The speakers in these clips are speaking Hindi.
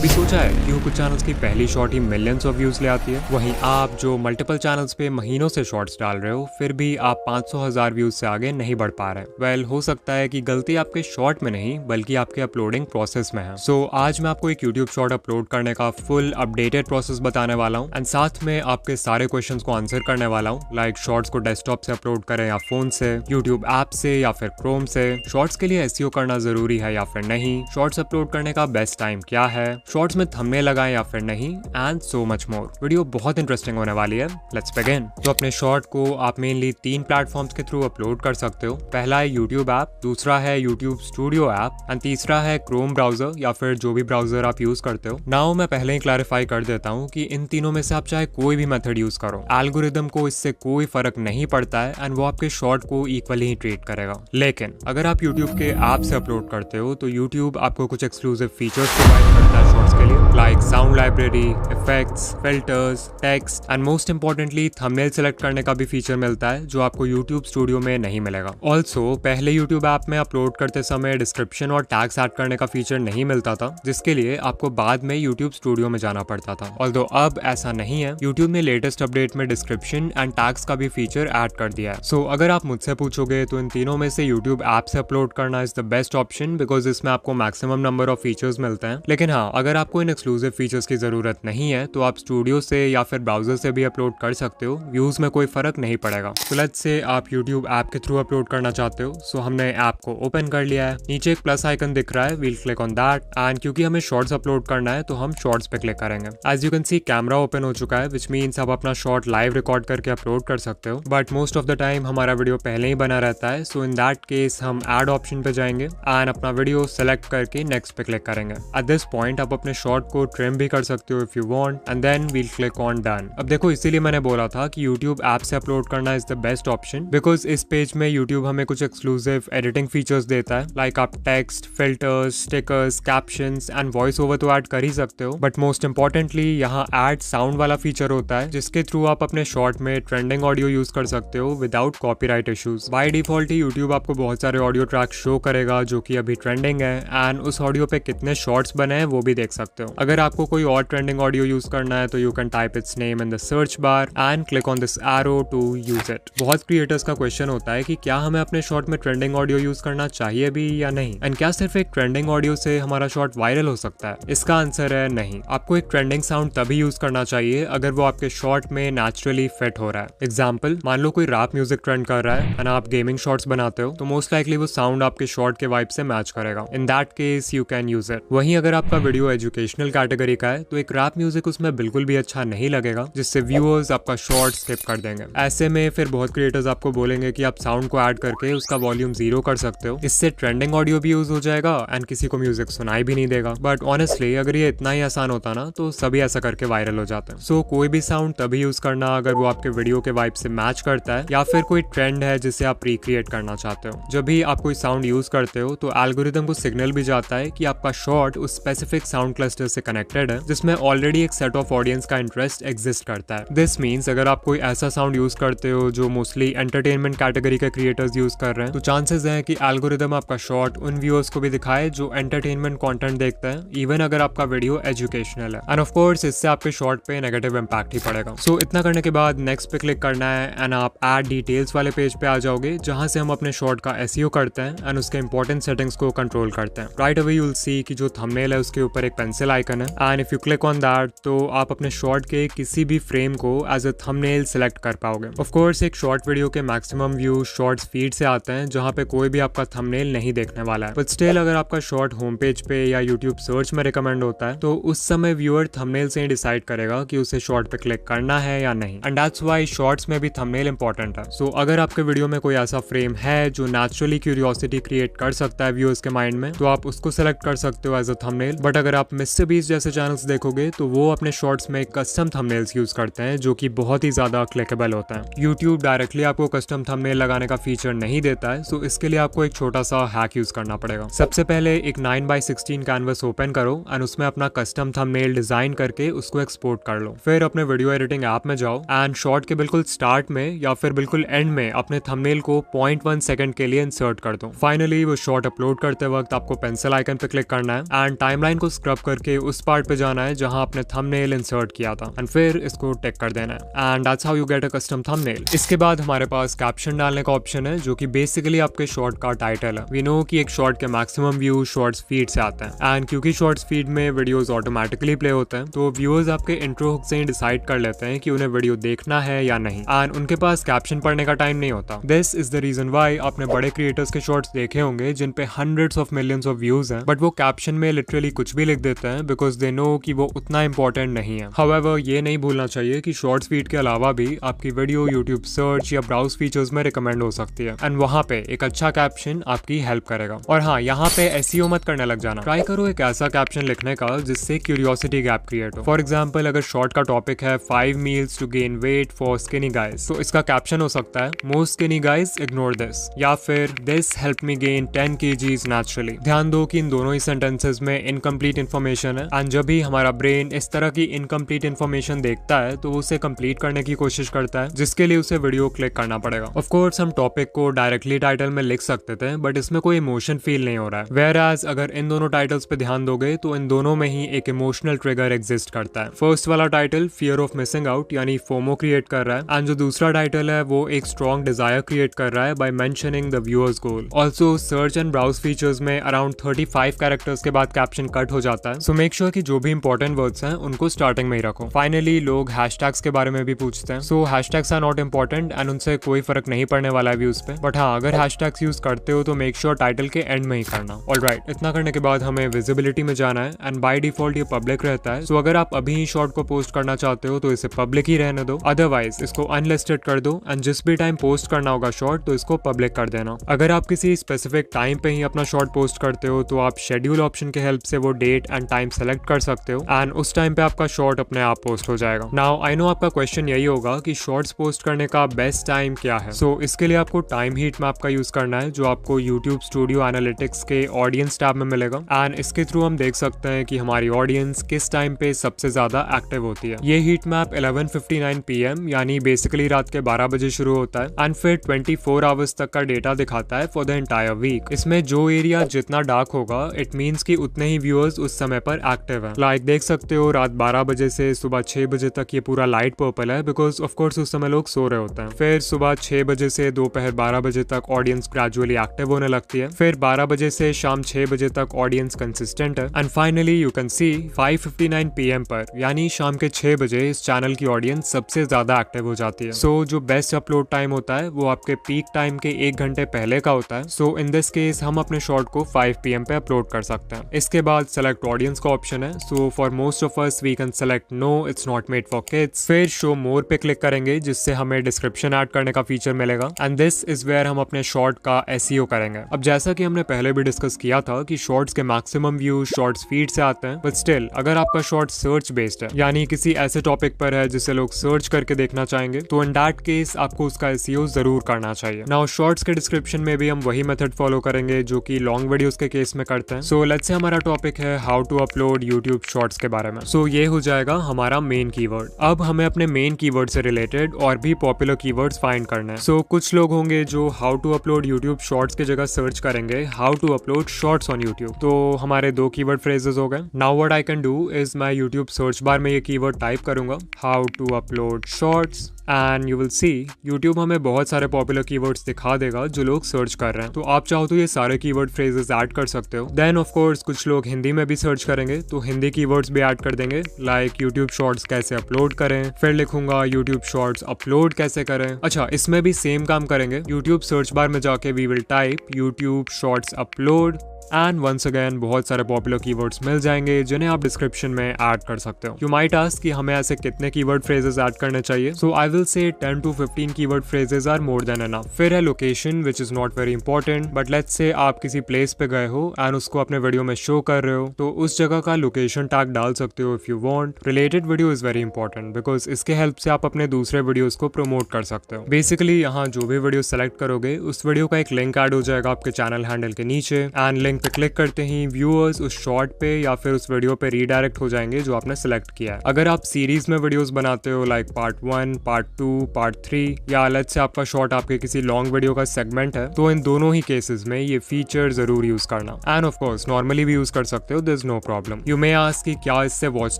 कभी सोचा है क्यों कुछ चैनल्स की पहली shot he millions of views ले आती है, वहीं आप जो मल्टीपल चैनल्स पे महीनों से शॉर्ट्स डाल रहे हो फिर भी आप 500,000 व्यूज से आगे नहीं बढ़ पा रहे। वेल, हो सकता है कि गलती आपके शॉर्ट में नहीं बल्कि आपके अपलोडिंग प्रोसेस में है। सो आज मैं आपको एक यूट्यूब शॉर्ट अपलोड करने का फुल अपडेटेड प्रोसेस बताने वाला हूँ एंड साथ में आपके सारे क्वेश्चन को आंसर करने वाला हूँ, लाइक शॉर्ट्स को डेस्कटॉप से अपलोड करें या फोन से, यूट्यूब ऐप से या फिर क्रोम से, शॉर्ट्स के लिए एसईओ करना जरूरी है या फिर नहीं, शॉर्ट्स अपलोड करने का बेस्ट टाइम क्या है, शॉर्ट्स में थंबनेल लगाएं या फिर नहीं, and so much more. Video बहुत इंटरेस्टिंग होने वाली है। Let's begin. तो अपने शॉर्ट को आप मेनली 3 प्लेटफॉर्म्स के थ्रू अपलोड कर सकते हो। पहला है यूट्यूब ऐप, दूसरा है यूट्यूब स्टूडियो ऐप एंड तीसरा है क्रोम ब्राउजर या फिर जो भी ब्राउजर आप यूज करते हो। नाउ मैं पहले ही क्लैरिफाई कर देता हूँ कि इन तीनों में से आप चाहे कोई भी मेथड यूज करो, एल्गोरिदम को इससे कोई फर्क नहीं पड़ता है एंड वो आपके शॉर्ट को इक्वली ही ट्रीट करेगा। लेकिन अगर आप यूट्यूब के ऐप से अपलोड करते हो तो यूट्यूब आपको कुछ एक्सक्लूसिव फीचर्स प्रोवाइड करता है शॉर्ट्स के लिए, like sound library, effects, filters, text and most importantly thumbnail select करने का भी फीचर मिलता है जो आपको यूट्यूब स्टूडियो में नहीं मिलेगा। ऑल्सो पहले यूट्यूब ऐप में अपलोड करते समय डिस्क्रिप्शन और टैग्स ऐड करने का फीचर नहीं मिलता था, जिसके लिए आपको बाद में यूट्यूब स्टूडियो में जाना पड़ता था। ऑल्दो अब ऐसा नहीं है, यूट्यूब ने लेटेस्ट अपडेट में डिस्क्रिप्शन एंड टैग्स का भी फीचर ऐड कर दिया है। सो अगर आप मुझसे पूछोगे तो इन तीनों में से यूट्यूब ऐप से अपलोड करना is the best option because इसमें आपको मैक्सिमम नंबर ऑफ फीचर्स मिलते हैं। लेकिन हाँ, अगर आपको इन एक्सक्लूसिव फीचर्स की जरूरत नहीं है तो आप स्टूडियो से या फिर ब्राउजर से भी अपलोड कर सकते हो, व्यूज में कोई फर्क नहीं पड़ेगा। तो लेट्स से आप यूट्यूब ऐप के थ्रू अपलोड करना चाहते हो। सो हमने ऐप को ओपन कर लिया है, नीचे एक प्लस आइकन दिख रहा है, we'll click on that and क्योंकि हमें शॉर्ट्स अपलोड करना है तो हम शॉर्ट्स पे क्लिक करेंगे। As you can see camera open हो चुका है, विच मीन्स आप अपना शॉर्ट लाइव रिकॉर्ड करके अपलोड कर सकते हो, but most of the time हमारा वीडियो पहले ही बना रहता है। सो इन दैट केस हम ऐड ऑप्शन पे जाएंगे एंड अपना वीडियो सेलेक्ट करके नेक्स्ट पे क्लिक करेंगे। एट दिस पॉइंट आप अपने शॉर्ट को ट्रिम भी कर सकते हो if you want and then will click on done. अब देखो, इसीलिए मैंने बोला था कि यूट्यूब ऐप से अपलोड करना is the best option because इस पेज में यूट्यूब हमें कुछ एक्सक्लूसिव एडिटिंग फीचर्स देता है, लाइक आप text, filters, stickers, captions and voice over तो ऐड कर ही सकते हो, बट मोस्ट इंपॉर्टेंटली यहाँ ऐड साउंड वाला फीचर होता है जिसके थ्रू आप अपने शॉर्ट में ट्रेंडिंग ऑडियो यूज कर सकते हो without copyright issues. By default he YouTube आपको बहुत सारे ऑडियो ट्रैक शो करेगा जो कि अभी ट्रेंडिंग है एंड उस ऑडियो पे कितने शॉर्ट्स बने हैं वो भी देख सकते हो। अगर आपको कोई और ट्रेंडिंग ऑडियो यूज करना है तो you can type its name in the search bar and click on this arrow to use it. बहुत क्रिएटर्स का क्वेश्चन होता है कि क्या हमें अपने शॉर्ट में ट्रेंडिंग ऑडियो यूज करना चाहिए भी या नहीं, एंड क्या सिर्फ एक ट्रेंडिंग ऑडियो से हमारा शॉर्ट वायरल हो सकता है। इसका आंसर है नहीं। आपको एक ट्रेंडिंग साउंड तभी यूज करना चाहिए अगर वो आपके शॉर्ट में नेचुरली फिट हो रहा है। एग्जाम्पल, मान लो कोई रैप म्यूजिक ट्रेंड कर रहा है एंड आप गेमिंग शॉर्ट्स बनाते हो तो मोस्ट लाइकली वो साउंड आपके शॉर्ट के वाइब से मैच करेगा। इन that case you can use it. वहीं अगर आपका वीडियो एजुकेशनल कैटेगरी का है तो एक रैप म्यूजिक उसमें बिल्कुल भी अच्छा नहीं लगेगा, जिससे व्यूअर्स आपका शॉर्ट स्किप कर देंगे। ऐसे में फिर बहुत क्रिएटर्स आपको बोलेंगे कि आप साउंड को ऐड करके उसका वॉल्यूम 0 कर सकते हो, इससे ट्रेंडिंग ऑडियो भी यूज हो जाएगा एंड किसी को म्यूजिक सुनाई भी नहीं देगा। बट ऑनेस्टली अगर ये इतना ही आसान होता ना तो सभी ऐसा करके वायरल हो जाते हैं। सो कोई भी साउंड तभी यूज करना अगर वो आपके वीडियो के वाइब से मैच करता है या फिर कोई ट्रेंड है जिसे आप रिक्रिएट करना चाहते हो। जब भी आप कोई साउंड यूज करते हो तो एल्गोरिदम को सिग्नल भी जाता है कि आपका शॉर्ट उस स्पेसिफिक साउंड क्लस्टर से कनेक्टेड है जिसमें ऑलरेडी एक सेट ऑफ ऑडियंस का इंटरेस्ट एग्जिस्ट करता है। दिस मीन्स अगर आप कोई ऐसा साउंड यूज करते हो जो मोस्टली एंटरटेनमेंट कैटेगरी के क्रिएटर्स यूज कर रहे हैं तो चांसेस हैं कि एल्गोरिदम आपका शॉर्ट उन व्यूअर्स को भी दिखाए जो एंटरटेनमेंट कंटेंट देखते हैं, इवन अगर आपका वीडियो एजुकेशनल है। एंड ऑफ कोर्स इससे आपके शॉर्ट पे नेगेटिव इंपैक्ट ही पड़ेगा। सो इतना करने के बाद नेक्स्ट पे क्लिक करना है एंड आप ऐड डिटेल्स वाले पेज पे आ जाओगे जहां से हम अपने शॉर्ट का एसईओ करते हैं एंड उसके इंपॉर्टेंट सेटिंग्स को कंट्रोल करते हैं। राइट अवे यू विल सी कि जो थंबनेल है उसके ऊपर एक पेंसिल आइकन है and if you click on that तो आप अपने शॉर्ट के किसी भी फ्रेम को एज अ थंबनेल सेलेक्ट कर पाओगे। ऑफ कोर्स एक शॉर्ट वीडियो के मैक्सिमम व्यू शॉर्ट्स फीड से आते हैं जहां पे कोई भी आपका थंबनेल नहीं देखने वाला है, बट स्टिल अगर आपका शॉर्ट होम पेज पे या यूट्यूब सर्च में रिकमेंड होता है तो उस समय व्यूअर थंबनेल से ही डिसाइड करेगा कि उसे शॉर्ट पे क्लिक करना है या नहीं, एंड दैट्स व्हाई शॉर्ट्स में भी थंबनेल इंपॉर्टेंट है। सो अगर आपके वीडियो में कोई ऐसा फ्रेम है जो नेचुरली क्यूरियोसिटी क्रिएट कर सकता है व्यूअर्स के माइंड में तो आप उसको सेलेक्ट कर सकते हो एज अ थंबनेल। बट अगर आप मिस्टर बीस्ट जैसे चैनल्स देखोगे तो वो अपने शॉर्ट्स में कस्टम थंबनेल्स यूज करते हैं जो कि बहुत ही ज्यादा क्लिकेबल होता है। यूट्यूब डायरेक्टली आपको कस्टम थंबनेल लगाने का फीचर नहीं देता है, सो इसके लिए आपको एक छोटा सा हैक यूज करना पड़ेगा। सबसे पहले एक 9x16 कैनवस ओपन करो एंड उसमें अपना कस्टम थंबनेल डिजाइन करके उसको एक्सपोर्ट कर लो। फिर अपने वीडियो एडिटिंग ऐप में जाओ एंड शॉर्ट के बिल्कुल स्टार्ट में या फिर बिल्कुल एंड में अपने थंबनेल को 0.1 सेकंड के लिए इंसर्ट कर दो। फाइनली वो शॉर्ट अपलोड करते वक्त आपको पेंसिल आइकन पे क्लिक करना है एंड टाइमलाइन को स्क्रब करके उस पार्ट पार्ट पे जाना है जहां आपने थंबनेल इंसर्ट किया था एंड फिर इसको टिक कर देना है and that's how you get a custom thumbnail. इसके बाद हमारे पास कैप्शन डालने का ऑप्शन है जो कि बेसिकली आपके शॉर्ट का टाइटल है। वी नो कि एक शॉर्ट के मैक्सिमम व्यू शॉर्ट्स फीड से आते हैं एंड क्योंकि शॉर्ट्स फीड में वीडियोस ऑटोमेटिकली प्ले होते हैं तो व्यूअर्स आपके इंट्रो हुक से ही डिसाइड कर लेते हैं कि उन्हें वीडियो देखना है या नहीं एंड उनके पास कैप्शन पढ़ने का टाइम नहीं होता। This is the reason why आपने बड़े क्रिएटर्स के शॉर्ट्स देखे होंगे जिन पे hundreds of millions of views हैं बट वो कैप्शन में लिटरली कुछ भी लिख देते हैं बिकॉज दे नो कि वो उतना इंपॉर्टेंट नहीं है। हाउएवर ये नहीं भूलना चाहिए कि शॉर्ट्स फीड के अलावा भी आपकी वीडियो यूट्यूब सर्च या ब्राउज फीचर्स में रिकमेंड हो सकती है एंड वहाँ पे एक अच्छा कैप्शन आपकी हेल्प करेगा। और हाँ, यहाँ पे एसईओ मत करने लग जाना, ट्राई करो एक ऐसा कैप्शन लिखने का जिससे क्यूरियोसिटी गैप क्रिएट हो। फॉर एग्जाम्पल अगर शॉर्ट का टॉपिक है 5 meals to gain weight for skinny guys तो इसका कैप्शन हो सकता है most skinny guys ignore this या फिर this help me gain 10 kgs naturally. ध्यान दो कि इन दोनों ही सेंटेंसेस में इनकम्प्लीट इन्फॉर्मेशन है एंड जब भी हमारा ब्रेन इस तरह की इनकम्प्लीट इन्फॉर्मेशन देखता है तो उसे कंप्लीट करने की कोशिश करता है जिसके लिए उसे वीडियो क्लिक करना पड़ेगा। ऑफ कोर्स हम टॉपिक को डायरेक्टली टाइटल में लिख सकते थे बट इसमें कोई इमोशन फील नहीं हो रहा है। वेयर एज अगर इन दोनों टाइटल्स पे ध्यान दोगे तो इन दोनों में ही एक इमोशनल ट्रिगर एग्जिस्ट करता है। फर्स्ट वाला title fear of missing out यानी फोमो क्रिएट कर रहा है एंड जो दूसरा टाइटल है वो एक स्ट्रॉन्ग डिजायर क्रिएट कर रहा है by mentioning the viewers goal. Also search and browse features में अराउंड 35 कैरेक्टर्स के बाद कैप्शन कट हो जाता है सो मेक श्योर कि जो भी इंपॉर्टेंट वर्ड्स हैं उनको स्टार्टिंग में ही रखो। फाइनली लोग हैशटैग्स के बारे में भी पूछते हैं so hashtags are not important and उनसे कोई फर्क नहीं पड़ने वाला है व्यूज पे बट हाँ, अगर हैशटैग्स यूज करते हो तो मेक श्योर टाइटल के एंड में ही करना। ऑलराइट, इतना करने के बाद हमें विजिबिलिटी में जाना है एंड बाय डिफॉल्ट ये पब्लिक रहता है सो अगर आप अभी ही शॉर्ट को पोस्ट करना चाहते हो तो इसे पब्लिक ही रहने दो, अदरवाइज इसको अनलिस्टेड कर दो एंड जिस भी टाइम पोस्ट करना होगा शॉर्ट तो इसको पब्लिक कर देना। अगर आप किसी स्पेसिफिक टाइम पे ही अपना शॉर्ट पोस्ट करते हो तो आप शेड्यूल ऑप्शन के हेल्प से वो डेट एंड टाइम सेलेक्ट कर सकते हो एंड उस टाइम पे आपका शॉर्ट अपने आप पोस्ट हो जाएगा। नाउ आई नो आपका क्वेश्चन यही होगा कि शॉर्ट्स पोस्ट करने का बेस्ट टाइम क्या है। सो इसके लिए आपको टाइम हीट मैप का यूज करना है जो आपको यूट्यूब स्टूडियो एनालिटिक्स के ऑडियंस टैब में मिलेगा एंड इसके थ्रू हम देख सकते हैं कि हमारी ऑडियंस किस टाइम पे सबसे ज्यादा एक्टिव होती है। ये हीट मैप 11:59 PM यानी बेसिकली रात के 12 बजे शुरू होता है एंड फिर 24 आवर्स तक का डेटा दिखाता है फॉर द एंटायर वीक। इसमें जो एरिया जितना डार्क होगा इट मीन्स कि उतने ही व्यूअर्स उस समय पर एक्टिव है। लाइक देख सकते हो रात 12 बजे से सुबह 6 बजे तक ये पूरा लाइट पर्पल है बिकॉज ऑफ कोर्स उस समय लोग सो रहे होते हैं। फिर सुबह 6 बजे से दोपहर 12 बजे तक ऑडियंस ग्रेजुअली एक्टिव होने लगती है। फिर 12 बजे से शाम 6 बजे तक ऑडियंस कंसिस्टेंट है and finally you can C 5:59 PM पर यानी शाम के 6 बजे इस चैनल की ऑडियंस सबसे ज्यादा एक्टिव हो जाती है। सो जो बेस्ट अपलोड टाइम होता है वो आपके पीक टाइम के 1 घंटे पहले का होता है। सो इन दिस केस हम अपने शॉर्ट को 5 PM पे अपलोड कर सकते हैं। इसके बाद सेलेक्ट ऑडियंस का ऑप्शन है। So for most of us we can select no it's not made for kids. फिर शो मोर पे क्लिक करेंगे जिससे हमें डिस्क्रिप्शन ऐड करने का फीचर मिलेगा एंड दिस इज वेयर हम अपने शॉर्ट का एसईओ करेंगे। अब जैसा कि हमने पहले भी डिस्कस किया था कि शॉर्ट्स के मैक्सिमम व्यूज शॉर्ट्स फीड से आते हैं बट स्टिल अगर आपका शॉर्ट सर्च बेस्ड है यानी किसी ऐसे टॉपिक पर है जिसे लोग सर्च करके देखना चाहेंगे तो इन दैट केस आपको उसका एसईओ जरूर करना चाहिए। नाउ शॉर्ट्स के डिस्क्रिप्शन में भी हम वही मेथड फॉलो करेंगे जो कि लॉन्ग वीडियोस के केस में करते हैं। सो लेट्स से हमारा टॉपिक है how to upload YouTube shorts के बारे में। सो ये हो जाएगा हमारा मेन कीवर्ड। अब हमें अपने मेन कीवर्ड से रिलेटेड और भी पॉपुलर कीवर्ड्स फाइंड करने हैं। सो कुछ लोग होंगे जो how to upload YouTube shorts की जगह सर्च करेंगे how to upload shorts on YouTube. तो हमारे 2 कीवर्ड फ्रेजेस हो गए। Now what I can do is मैं यूट्यूब सर्च बार में ये कीवर्ड टाइप करूंगा how to upload shorts and you will see YouTube हमें बहुत सारे पॉपुलर कीवर्ड्स दिखा देगा जो लोग सर्च कर रहे हैं। तो आप चाहो तो ये सारे कीवर्ड फ्रेजेस ऐड कर सकते हो। देन ऑफ कोर्स कुछ लोग हिंदी में भी सर्च करेंगे तो हिंदी कीवर्ड्स भी ऐड कर देंगे लाइक यूट्यूब शॉर्ट्स कैसे अपलोड करें। फिर लिखूंगा यूट्यूब शॉर्ट्स अपलोड कैसे करें। अच्छा, इसमें भी सेम काम करेंगे। यूट्यूब सर्च बार में जाके we will type YouTube shorts upload and once again बहुत सारे पॉपुलर कीवर्ड्स मिल जाएंगे जिन्हें आप डिस्क्रिप्शन में ऐड कर सकते हो। यू माइट आस्क कि हमें ऐसे कितने कीवर्ड फ्रेजेस ऐड करने चाहिए। सो I will say 10 to 15 keyword phrases are more than enough. फिर है location which is not very important but let's say आप किसी प्लेस पे गए हो एंड उसको अपने वीडियो में शो कर रहे हो तो उस जगह का लोकेशन टैग डाल सकते हो if you want. Related video is very important because इसके हेल्प से आप अपने दूसरे वीडियोस को प्रमोट कर सकते हो। बेसिकली यहाँ जो भी वीडियो सेलेक्ट करोगे उस वीडियो का एक लिंक ऐड हो जाएगा आपके चैनल हैंडल के नीचे एंड लिंक लिंक पे क्लिक करते ही व्यूअर्स उस शॉर्ट पे या फिर उस वीडियो पे रीडायरेक्ट हो जाएंगे जो आपने सिलेक्ट किया है। अगर आप सीरीज में वीडियोस बनाते हो लाइक पार्ट 1, पार्ट 2, पार्ट 3 या अलग से आपका शॉर्ट आपके किसी लॉन्ग वीडियो का सेगमेंट है, तो इन दोनों ही केसेस में ये फीचर जरूर यूज करना। एंड ऑफ कोर्स नॉर्मली भी यूज कर सकते हो, there is no problem. You may ask कि क्या इससे वॉच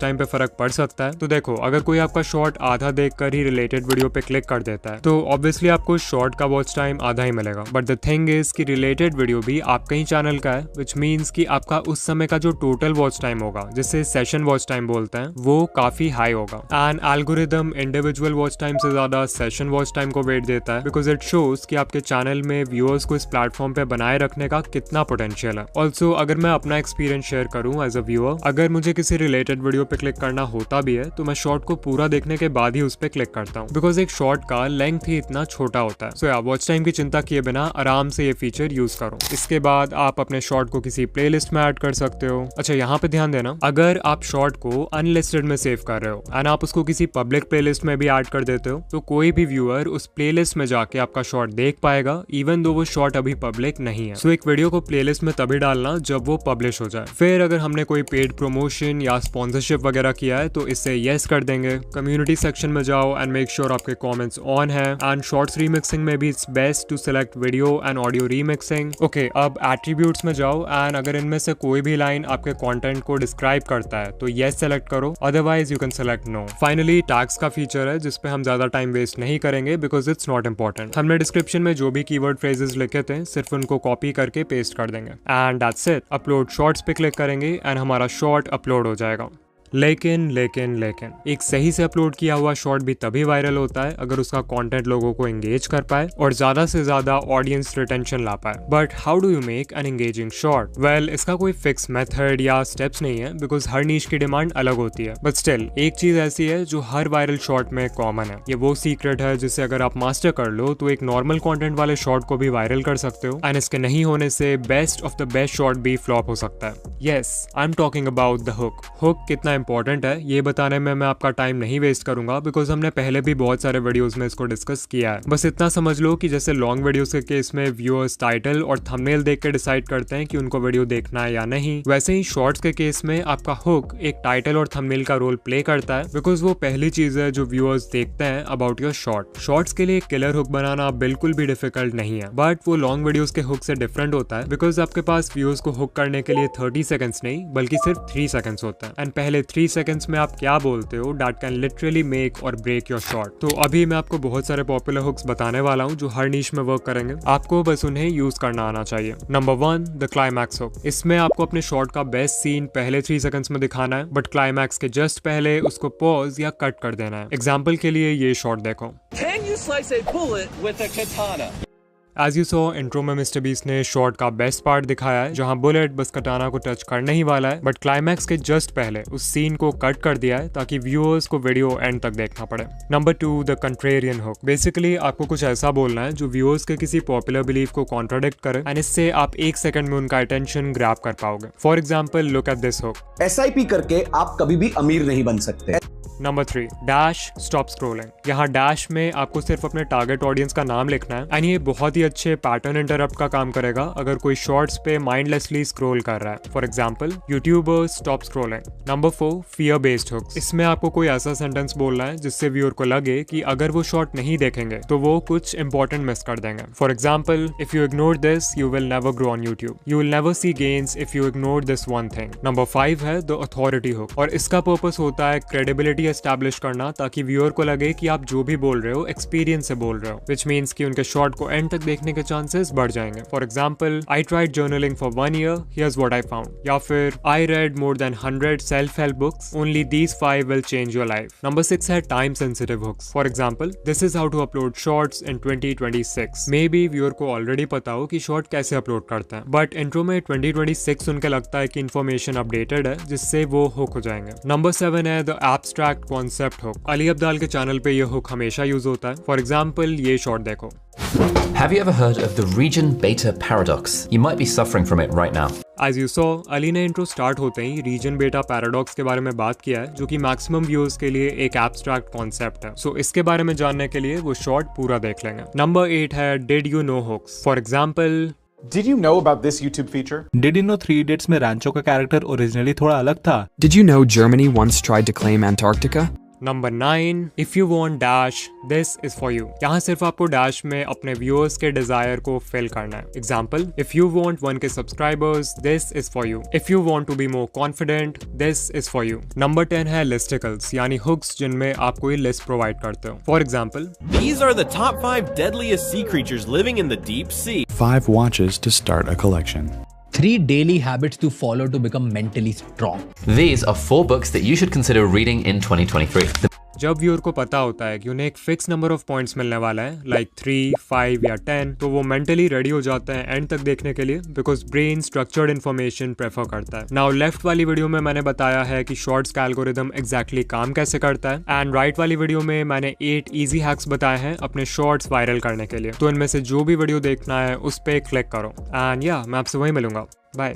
टाइम पे फर्क पड़ सकता है? तो देखो, अगर कोई आपका शॉर्ट आधा देखकर ही रिलेटेड वीडियो पे क्लिक कर देता है तो ऑब्वियसली आपको शॉर्ट का वॉच टाइम आधा ही मिलेगा। बट द थिंग इज कि रिलेटेड वीडियो भी आपका ही चैनल का है, विच मीन्स कि आपका उस समय का जो टोटल वॉच टाइम होगा, जिसे सेशन वॉच टाइम बोलते हैं, वो काफी हाई होगा। And algorithm individual watch time से ज्यादा सेशन वॉच टाइम को वेट देता है, बिकॉज इट शोज कि आपके चैनल में व्यूअर्स को इस प्लेटफॉर्म पे बनाए रखने का कितना पोटेंशियल है। ऑल्सो अगर मैं अपना एक्सपीरियंस शेयर करूं एज अ व्यूअर, अगर मुझे किसी रिलेटेड वीडियो पे क्लिक करना होता भी है तो मैं शॉर्ट को पूरा देखने के बाद ही उस पे क्लिक करता हूँ, बिकॉज एक शॉर्ट का लेंथ ही इतना छोटा होता है। सो या वॉच टाइम की चिंता किए बिना आराम से ये फीचर यूज करो। इसके बाद आप अपने शॉर्ट को किसी प्लेलिस्ट में ऐड कर सकते हो। अच्छा, यहाँ पे ध्यान देना, अगर आप शॉर्ट को अनलिस्टेड में सेव कर रहे हो एंड आप उसको किसी पब्लिक प्लेलिस्ट में भी ऐड कर देते हो, तो कोई भी व्यूअर उस प्लेलिस्ट में जाके आपका शॉर्ट देख पाएगा, इवन दो वो शॉर्ट अभी पब्लिक नहीं है। सो एक वीडियो को प्लेलिस्ट में तभी डालना जब वो पब्लिश हो जाए। फिर अगर हमने कोई पेड प्रमोशन या स्पॉन्सरशिप वगैरह किया है तो इसे येस कर देंगे। कम्युनिटी सेक्शन में जाओ एंड मेक श्योर आपके कमेंट्स ऑन है। एंड शॉर्ट्स रीमिक्सिंग में भी it's best to select video and audio remixing. Okay, अब एट्रीब्यूट्स में जाओ एंड अगर इनमें से कोई भी लाइन आपके कंटेंट को डिस्क्राइब करता है तो येस सेलेक्ट करो, otherwise you can select no. Finally tags का फीचर है जिसपे हम ज्यादा टाइम वेस्ट नहीं करेंगे बिकॉज इट्स नॉट इंपॉर्टेंट। हमने डिस्क्रिप्शन में जो भी कीवर्ड फ्रेजेस लिखे थे सिर्फ उनको कॉपी करके पेस्ट कर देंगे and that's it. Upload shorts पे क्लिक करेंगे एंड हमारा शॉर्ट अपलोड हो जाएगा। लेकिन एक सही से अपलोड किया हुआ शॉर्ट भी तभी वायरल होता है अगर उसका कंटेंट लोगों को एंगेज कर पाए और ज्यादा से ज्यादा ऑडियंस रिटेंशन ला पाए। But how do you make an engaging short? Well, इसका कोई फिक्स मेथड या स्टेप्स नहीं है बिकॉज हर नीश की डिमांड अलग होती है। बट स्टिल एक चीज ऐसी है जो हर वायरल शॉर्ट में कॉमन है। ये वो सीक्रेट है जिसे अगर आप मास्टर कर लो तो एक नॉर्मल कॉन्टेंट वाले शॉर्ट को भी वायरल कर सकते हो एंड इसके नहीं होने से best of the best short भी फ्लॉप हो सकता है। Yes, I am talking about the hook. Hook कितना इंपॉर्टेंट है ये बताने में मैं आपका टाइम नहीं वेस्ट करूंगा बिकॉज हमने पहले भी बहुत सारे वीडियोस में इसको डिस्कस किया है। बस इतना समझ लो कि जैसे लॉन्ग वीडियोस के केस में व्यूअर्स टाइटल और थंबनेल देख के डिसाइड करते हैं कि उनको वीडियो देखना है या नहीं, वैसे ही शॉर्ट्स के केस में आपका हुक एक टाइटल और थंबनेल का रोल प्ले करता है बिकॉज वो पहली चीज है जो व्यूअर्स देखते हैं अबाउट योर शॉर्ट। शॉर्ट्स के लिए किलर हुक बनाना बिल्कुल भी डिफिकल्ट नहीं है, बट वो लॉन्ग वीडियोस के हुक से डिफरेंट होता है बिकॉज आपके पास व्यूअर्स को हुक करने के लिए 30 सेकंड्स नहीं बल्कि सिर्फ 3 सेकंड्स होता है एंड पहले 3 सेकंड्स में आप क्या बोलते हो दैट कैन लिटरली मेक और ब्रेक योर शॉर्ट। तो अभी मैं आपको बहुत सारे पॉपुलर हुक्स बताने वाला हूँ जो हर नीश में वर्क करेंगे, आपको बस उन्हें यूज करना आना चाहिए। Number 1, the climax hook. इसमें आपको अपने शॉर्ट का बेस्ट सीन पहले 3 सेकंड्स में दिखाना है बट क्लाइमैक्स के जस्ट पहले उसको पॉज या कट कर देना है। एग्जाम्पल के लिए ये शॉर्ट देखो। Can you slice a bullet with a katana? As you saw, intro में मिस्टर बीस्ट ने शॉर्ट का बेस्ट पार्ट दिखाया है जहां बुलेट बस कटाना को टच करने ही वाला है बट क्लाइमैक्स के जस्ट पहले उस सीन को कट कर दिया है ताकि व्यूअर्स को वीडियो एंड तक देखना पड़े। Number 2, the contrarian hook. Basically आपको कुछ ऐसा बोलना है जो व्यूअर्स के किसी पॉपुलर बिलीफ को कॉन्ट्राडिक्ट करे एंड इससे आप 1 सेकंड में उनका अटेंशन ग्रैब कर पाओगे। For example, look at this hook. SIP करके आप कभी भी अमीर नहीं बन सकते। Number 3, dash stop scrolling. यहाँ डैश में आपको सिर्फ अपने टारगेट ऑडियंस का नाम लिखना है एंड ये बहुत ही अच्छे पैटर्न इंटरप्ट का काम करेगा अगर कोई शॉर्ट्स पे माइंडलेसली स्क्रॉल कर रहा है। For example, YouTuber stop scrolling. Number 4, fear based hooks. इसमें आपको कोई ऐसा सेंटेंस बोलना है जिससे व्यूअर को लगे कि अगर वो शॉर्ट नहीं देखेंगे तो वो कुछ इंपॉर्टेंट मिस कर देंगे। For example, if you ignore this you will never grow on YouTube, you will never see gains if you ignore this one thing. Number 5 है द अथॉरिटी हुक और इसका पर्पस होता है क्रेडिबिलिटी एस्टैब्लिश करना ताकि व्यूअर को लगे कि आप जो भी बोल रहे हो एक्सपीरियंस से बोल रहे हो, विच मीन्स कि उनके शॉर्ट को एंड तक देखने के चांसेस बढ़ जाएंगे। For example, I tried journaling for 1 year, here's what I found, या फिर I read more than 100 self help books, only these 5 will change your life। Number 6 है time sensitive hooks. For example, this is how to upload shorts in 2026। Maybe viewer को ऑलरेडी पता हो कि शॉर्ट कैसे अपलोड करते हैं बट इंट्रो में 2026 सुन के लगता है कि इन्फॉर्मेशन अपडेटेड है जिससे वो हुक हो जाएंगे। नंबर 7 है the abstract concept hook. Ali Abdaal के चैनल पे ये हुक हमेशा यूज होता है। फॉर एग्जाम्पल, ये शॉर्ट देखो। Have you ever heard of the region beta paradox? You might be suffering from it right now. As you saw, Ali ने इंट्रो स्टार्ट होते ही रीजन बेटा पैराडॉक्स के बारे में बात किया है जो कि मैक्सिमम व्यूअर्स के लिए एक एब्स्ट्रैक्ट कॉन्सेप्ट है। सो इसके बारे में जानने के लिए वो शॉर्ट पूरा देख लेंगे। नंबर 8 है did you know hooks. For example, Did you know about this YouTube feature? Did you know 3 Idiots में रैंचो का कैरेक्टर ओरिजिनली थोड़ा अलग था? Did you know Germany once tried to claim Antarctica? Number 9, if you want dash this is for you. यहाँ सिर्फ आपको डैश में अपने व्यूअर्स के डिजायर को फिल करना है। Example, if you want 1K subscribers this is for you. If you want to be more confident this is for you. Number 10 है लिस्टिकल्स यानी हुक्स जिनमें आप कोई लिस्ट प्रोवाइड करते हो। For example, These are the top 5 deadliest sea creatures living in the deep sea. 5 watches to start a collection. 3 daily habits to follow to become mentally strong. These are 4 books that you should consider reading in 2023. जब व्यूअर को पता होता है कि उन्हें एक फिक्स नंबर ऑफ पॉइंट्स मिलने वाला है, लाइक 3, 5 या 10, तो वो मेंटली रेडी हो जाते हैं एंड तक देखने के लिए, because brain structured information prefer करता है। नाउ लेफ्ट वाली वीडियो में मैंने बताया है कि शॉर्ट्स का एल्गोरिदम एग्जैक्टली काम कैसे करता है, एंड राइट वाली वीडियो में मैंने 8 इजी हैक्स बताए हैं अपने शॉर्ट्स वायरल करने के लिए। तो इनमें से जो भी वीडियो देखना है उस पर क्लिक करो, एंड या मैं आपसे वहीं मिलूंगा। बाय।